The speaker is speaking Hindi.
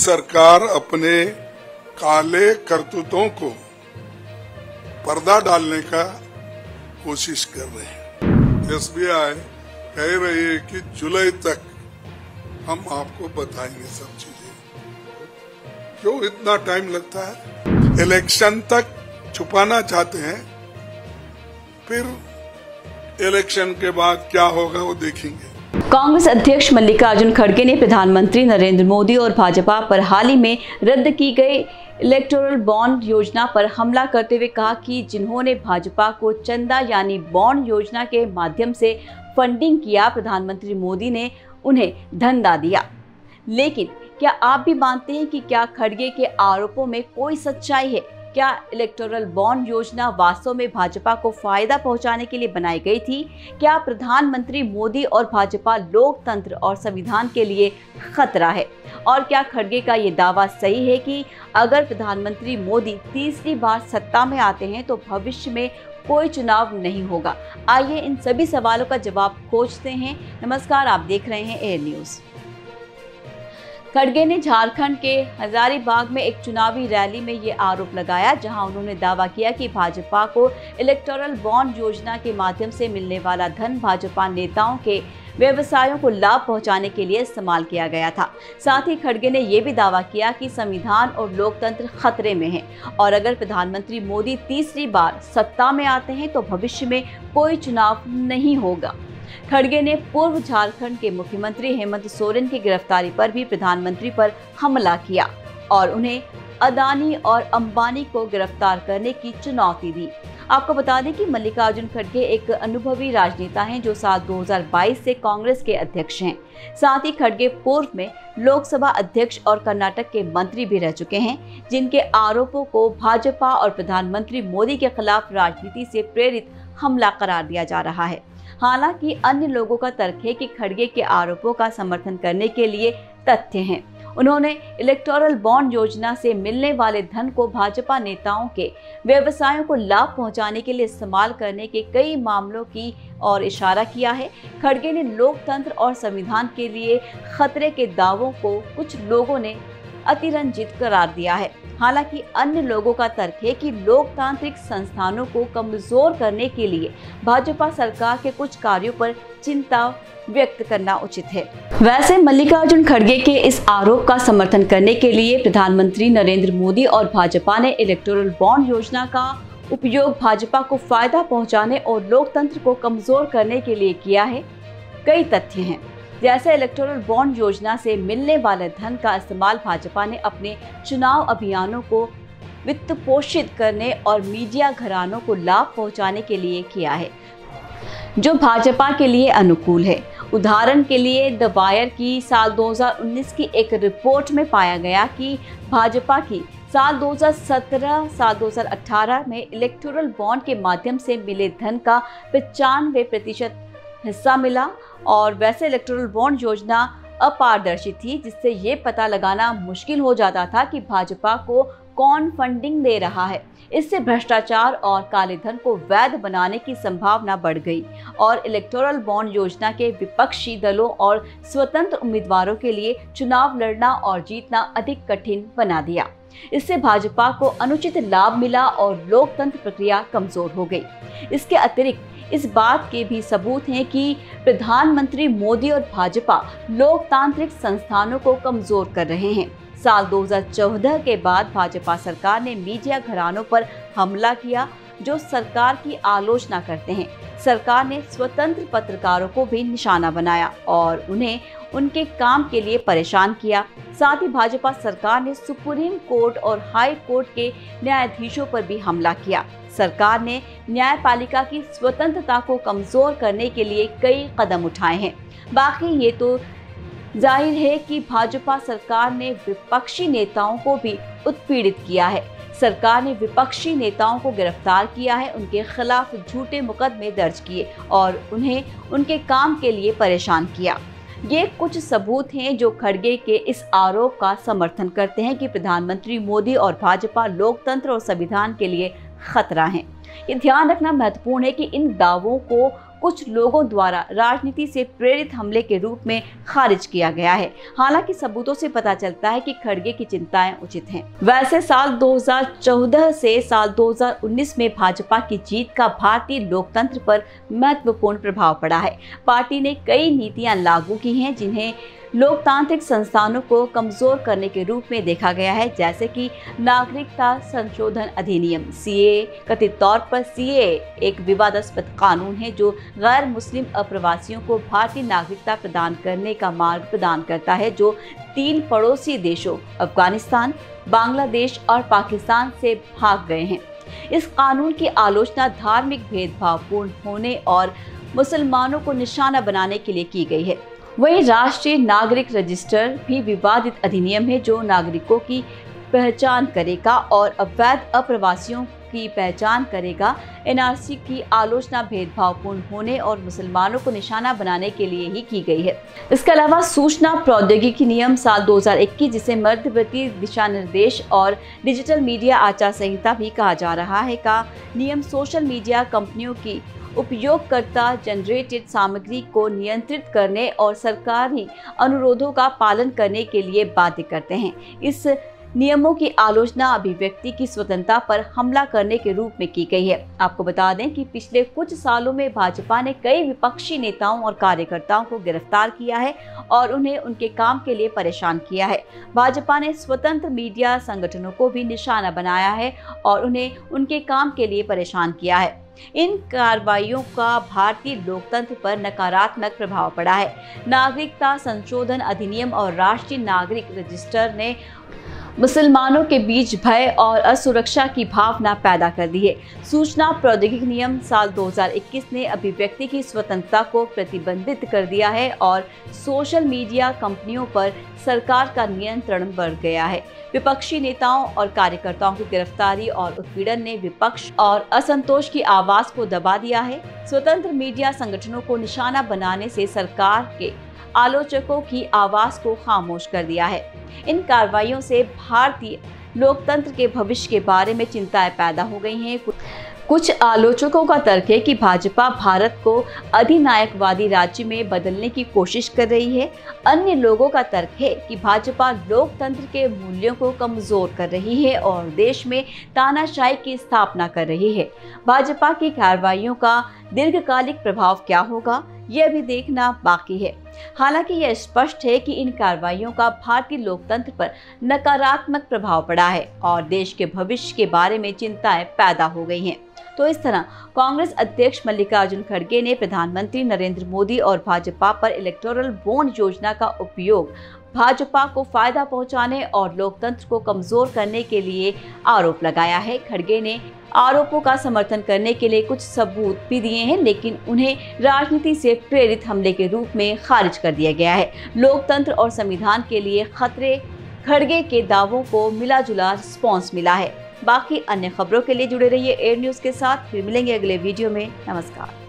सरकार अपने काले करतूतों को पर्दा डालने का कोशिश कर रहे हैं। एसबीआई कह रही है कि जुलाई तक हम आपको बताएंगे सब चीजें। क्यों इतना टाइम लगता है? इलेक्शन तक छुपाना चाहते हैं, फिर इलेक्शन के बाद क्या होगा वो देखेंगे। कांग्रेस अध्यक्ष मल्लिकार्जुन खड़गे ने प्रधानमंत्री नरेंद्र मोदी और भाजपा पर हाल ही में रद्द की गई इलेक्टोरल बॉन्ड योजना पर हमला करते हुए कहा कि जिन्होंने भाजपा को चंदा यानी बॉन्ड योजना के माध्यम से फंडिंग किया, प्रधानमंत्री मोदी ने उन्हें धंधा दिया। लेकिन क्या आप भी मानते हैं कि क्या खड़गे के आरोपों में कोई सच्चाई है? क्या इलेक्टोरल बॉन्ड योजना वास्तव में भाजपा को फायदा पहुंचाने के लिए बनाई गई थी? क्या प्रधानमंत्री मोदी और भाजपा लोकतंत्र और संविधान के लिए खतरा है? और क्या खड़गे का ये दावा सही है कि अगर प्रधानमंत्री मोदी तीसरी बार सत्ता में आते हैं तो भविष्य में कोई चुनाव नहीं होगा? आइए इन सभी सवालों का जवाब खोजते हैं। नमस्कार, आप देख रहे हैं एयर न्यूज़। खड़गे ने झारखंड के हजारीबाग में एक चुनावी रैली में ये आरोप लगाया, जहां उन्होंने दावा किया कि भाजपा को इलेक्टोरल बॉन्ड योजना के माध्यम से मिलने वाला धन भाजपा नेताओं के व्यवसायों को लाभ पहुंचाने के लिए इस्तेमाल किया गया था। साथ ही खड़गे ने यह भी दावा किया कि संविधान और लोकतंत्र खतरे में है और अगर प्रधानमंत्री मोदी तीसरी बार सत्ता में आते हैं तो भविष्य में कोई चुनाव नहीं होगा। खड़गे ने पूर्व झारखंड के मुख्यमंत्री हेमंत सोरेन की गिरफ्तारी पर भी प्रधानमंत्री पर हमला किया और उन्हें अदानी और अंबानी को गिरफ्तार करने की चुनौती दी। आपको बता दें कि मल्लिकार्जुन खड़गे एक अनुभवी राजनेता हैं जो साल 2022 से कांग्रेस के अध्यक्ष हैं। साथ ही खड़गे पूर्व में लोकसभा अध्यक्ष और कर्नाटक के मंत्री भी रह चुके हैं, जिनके आरोपों को भाजपा और प्रधानमंत्री मोदी के खिलाफ राजनीति से प्रेरित हमला करार दिया जा रहा है। हालांकि अन्य लोगों का तर्क है कि खड़गे के आरोपों का समर्थन करने के लिए तथ्य हैं। उन्होंने इलेक्टोरल बॉन्ड योजना से मिलने वाले धन को भाजपा नेताओं के व्यवसायों को लाभ पहुंचाने के लिए इस्तेमाल करने के कई मामलों की ओर इशारा किया है। खड़गे ने लोकतंत्र और संविधान के लिए खतरे के दावों को कुछ लोगों ने अतिरंजित करार दिया है। हालांकि अन्य लोगों का तर्क है कि लोकतांत्रिक संस्थानों को कमजोर करने के लिए भाजपा सरकार के कुछ कार्यों पर चिंता व्यक्त करना उचित है। वैसे मल्लिकार्जुन खड़गे के इस आरोप का समर्थन करने के लिए प्रधानमंत्री नरेंद्र मोदी और भाजपा ने इलेक्टोरल बॉन्ड योजना का उपयोग भाजपा को फायदा पहुंचाने और लोकतंत्र को कमजोर करने के लिए किया है। कई तथ्य हैं, जैसे इलेक्टोरल बॉन्ड योजना से मिलने वाले धन का इस्तेमाल भाजपा ने अपने चुनाव अभियानों को वित्त पोषित करने और मीडिया घरानों को लाभ पहुंचाने के लिए किया है, जो भाजपा के लिए अनुकूल है। उदाहरण के लिए द वायर की साल 2019 की एक रिपोर्ट में पाया गया कि भाजपा की साल 2017 साल 2018 में इलेक्टोरल बॉन्ड के माध्यम से मिले धन का 95% हिस्सा मिला। और वैसे इलेक्टोरल बॉन्ड योजना अपारदर्शी थी, जिससे ये पता लगाना मुश्किल हो जाता था कि भाजपा को कौन फंडिंग दे रहा है। इससे भ्रष्टाचार और काले धन को वैध बनाने की संभावना बढ़ गई और इलेक्टोरल बॉन्ड योजना के विपक्षी दलों और स्वतंत्र उम्मीदवारों के लिए चुनाव लड़ना और जीतना अधिक कठिन बना दिया। इससे भाजपा को अनुचित लाभ मिला और लोकतंत्र प्रक्रिया कमजोर हो गई। इसके अतिरिक्त इस बात के भी सबूत हैं कि प्रधानमंत्री मोदी और भाजपा लोकतांत्रिक संस्थानों को कमजोर कर रहे हैं। साल 2014 के बाद भाजपा सरकार ने मीडिया घरानों पर हमला किया, जो सरकार की आलोचना करते हैं। सरकार ने स्वतंत्र पत्रकारों को भी निशाना बनाया और उन्हें उनके काम के लिए परेशान किया। साथ ही भाजपा सरकार ने सुप्रीम कोर्ट और हाई कोर्ट के न्यायाधीशों पर भी हमला किया। सरकार ने न्यायपालिका की स्वतंत्रता को कमजोर करने के लिए कई कदम उठाए हैं। बाकी ये तो जाहिर है कि भाजपा सरकार ने विपक्षी नेताओं को भी उत्पीड़ित किया है। सरकार ने विपक्षी नेताओं को गिरफ्तार किया है, उनके खिलाफ झूठे मुकदमे दर्ज किए और उन्हें उनके काम के लिए परेशान किया। ये कुछ सबूत हैं जो खड़गे के इस आरोप का समर्थन करते हैं कि प्रधानमंत्री मोदी और भाजपा लोकतंत्र और संविधान के लिए खतरा है। ये ध्यान रखना महत्वपूर्ण है कि इन दावों को कुछ लोगों द्वारा राजनीति से प्रेरित हमले के रूप में खारिज किया गया है। हालांकि सबूतों से पता चलता है कि खड़गे की चिंताएं उचित हैं। वैसे साल 2014 से साल 2019 में भाजपा की जीत का भारतीय लोकतंत्र पर महत्वपूर्ण प्रभाव पड़ा है। पार्टी ने कई नीतियां लागू की हैं जिन्हें लोकतांत्रिक संस्थानों को कमजोर करने के रूप में देखा गया है, जैसे कि नागरिकता संशोधन अधिनियम सीए। कथित तौर पर सीए एक विवादास्पद कानून है जो गैर मुस्लिम अप्रवासियों को भारतीय नागरिकता प्रदान करने का मार्ग प्रदान करता है, जो 3 पड़ोसी देशों अफगानिस्तान, बांग्लादेश और पाकिस्तान से भाग गए हैं। इस कानून की आलोचना धार्मिक भेदभावपूर्ण होने और मुसलमानों को निशाना बनाने के लिए की गई है। वहीं राष्ट्रीय नागरिक रजिस्टर भी विवादित अधिनियम है जो नागरिकों की पहचान करेगा और अवैध अप्रवासियों की पहचान करेगा। एनआरसी की आलोचना भेदभावपूर्ण होने और मुसलमानों को निशाना बनाने के लिए ही की गई है। इसके अलावा सूचना प्रौद्योगिकी नियम साल 2021, जिसे मध्यवर्ती दिशा निर्देश और डिजिटल मीडिया आचार संहिता भी कहा जा रहा है, का नियम सोशल मीडिया कंपनियों की उपयोगकर्ता जनरेटेड सामग्री को नियंत्रित करने और सरकारी अनुरोधों का पालन करने के लिए बाध्य करते हैं। इस नियमों की आलोचना अभिव्यक्ति की स्वतंत्रता पर हमला करने के रूप में की गई है। आपको बता दें कि पिछले कुछ सालों में भाजपा ने कई विपक्षी नेताओं और कार्यकर्ताओं को गिरफ्तार किया है और उन्हें उनके काम के लिए परेशान किया है। भाजपा ने स्वतंत्र मीडिया संगठनों को भी निशाना बनाया है और उन्हें उनके काम के लिए परेशान किया है। इन कार्रवाइयों का भारतीय लोकतंत्र पर नकारात्मक प्रभाव पड़ा है। नागरिकता संशोधन अधिनियम और राष्ट्रीय नागरिक रजिस्टर ने मुसलमानों के बीच भय और असुरक्षा की भावना पैदा कर दी है। सूचना प्रौद्योगिकी नियम साल 2021 ने अभिव्यक्ति की स्वतंत्रता को प्रतिबंधित कर दिया है और सोशल मीडिया कंपनियों पर सरकार का नियंत्रण बढ़ गया है। विपक्षी नेताओं और कार्यकर्ताओं की गिरफ्तारी और उत्पीड़न ने विपक्ष और असंतोष की आवाज को दबा दिया है। स्वतंत्र मीडिया संगठनों को निशाना बनाने से सरकार के आलोचकों की आवाज को खामोश कर दिया है। इन कार्रवाइयों से भारतीय लोकतंत्र के भविष्य के बारे में चिंताएं पैदा हो गई हैं। कुछ आलोचकों का तर्क है कि भाजपा भारत को अधिनायकवादी राज्य में बदलने की कोशिश कर रही है। अन्य लोगों का तर्क है कि भाजपा लोकतंत्र के मूल्यों को कमजोर कर रही है और देश में तानाशाही की स्थापना कर रही है। भाजपा की कार्रवाइयों का दीर्घकालिक प्रभाव क्या होगा, यह भी देखना बाकी है। हालांकि यह स्पष्ट है कि इन कार्रवाइयों का भारतीय लोकतंत्र पर नकारात्मक प्रभाव पड़ा है और देश के भविष्य के बारे में चिंताएं पैदा हो गई हैं। तो इस तरह कांग्रेस अध्यक्ष मल्लिकार्जुन खड़गे ने प्रधानमंत्री नरेंद्र मोदी और भाजपा पर इलेक्टोरल बॉन्ड योजना का उपयोग भाजपा को फायदा पहुंचाने और लोकतंत्र को कमजोर करने के लिए आरोप लगाया है। खड़गे ने आरोपों का समर्थन करने के लिए कुछ सबूत भी दिए हैं, लेकिन उन्हें राजनीति से प्रेरित हमले के रूप में खारिज कर दिया गया है। लोकतंत्र और संविधान के लिए खतरे खड़गे के दावों को मिला जुला रिस्पॉन्स मिला है। बाकी अन्य खबरों के लिए जुड़े रहिए एयर न्यूज़ के साथ। फिर मिलेंगे अगले वीडियो में। नमस्कार।